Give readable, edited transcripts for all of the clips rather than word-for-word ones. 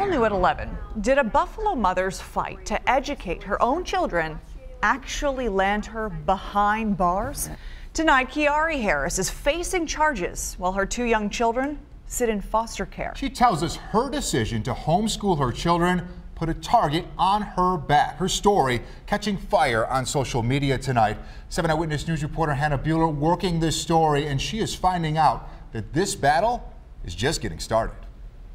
New at 11. Did a Buffalo mother's fight to educate her own children actually land her behind bars? Tonight, Kiari Harris is facing charges while her two young children sit in foster care. She tells us her decision to homeschool her children put a target on her back. Her story catching fire on social media tonight. 7 Eyewitness News reporter Hannah Bueller working this story, and she is finding out that this battle is just getting started.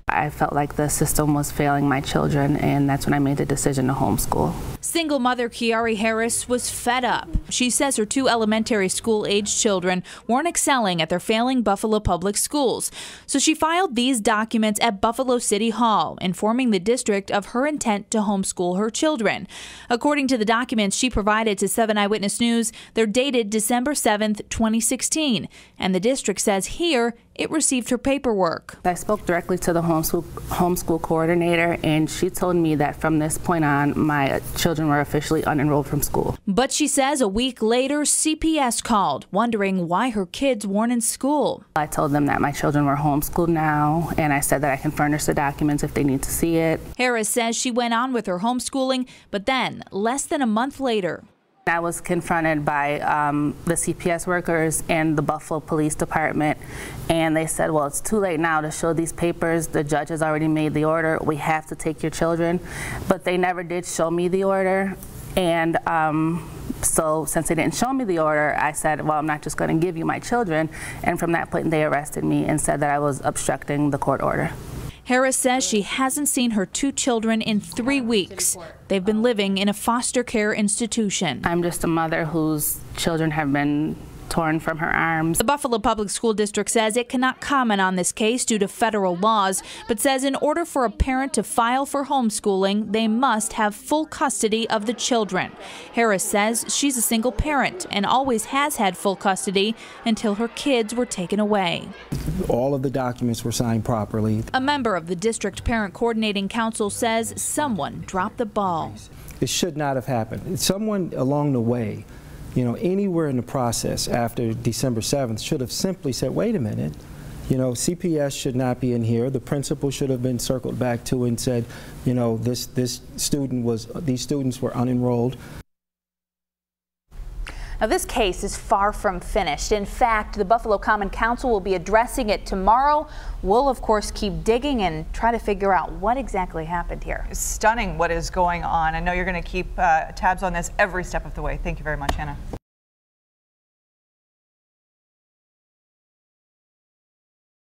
I felt like the system was failing my children, and that's when I made the decision to homeschool. Single mother Kiari Harris was fed up. She says her two elementary school-aged children weren't excelling at their failing Buffalo public schools. So she filed these documents at Buffalo City Hall, informing the district of her intent to homeschool her children. According to the documents she provided to 7 Eyewitness News, they're dated December 7th, 2016. And the district says here it received her paperwork. I spoke directly to the homeschool coordinator, and she told me that from this point on, my children were officially unenrolled from school. But she says a week later, CPS called, wondering why her kids weren't in school. I told them that my children were homeschooled now, and I said that I can furnish the documents if they need to see it. Harris says she went on with her homeschooling, but then, less than a month later, I was confronted by the CPS workers and the Buffalo Police Department, and they said, well, it's too late now to show these papers. The judge has already made the order. We have to take your children. But they never did show me the order. And so since they didn't show me the order, I said, well, I'm not just going to give you my children. And from that point, they arrested me and said that I was obstructing the court order. Harris says she hasn't seen her two children in 3 weeks. They've been living in a foster care institution. I'm just a mother whose children have been torn from her arms. The Buffalo Public School District says it cannot comment on this case due to federal laws, but says in order for a parent to file for homeschooling, they must have full custody of the children. Harris says she's a single parent and always has had full custody until her kids were taken away. All of the documents were signed properly. A member of the District Parent Coordinating Council says someone dropped the ball. It should not have happened. Someone along the way, anywhere in the process after December 7th should have simply said, wait a minute, CPS should not be in here. The principal should have been circled back to and said, these students were unenrolled. Now, this case is far from finished. In fact, the Buffalo Common Council will be addressing it tomorrow. We'll, of course, keep digging and try to figure out what exactly happened here. It's stunning what is going on. I know you're going to keep tabs on this every step of the way. Thank you very much, Hannah.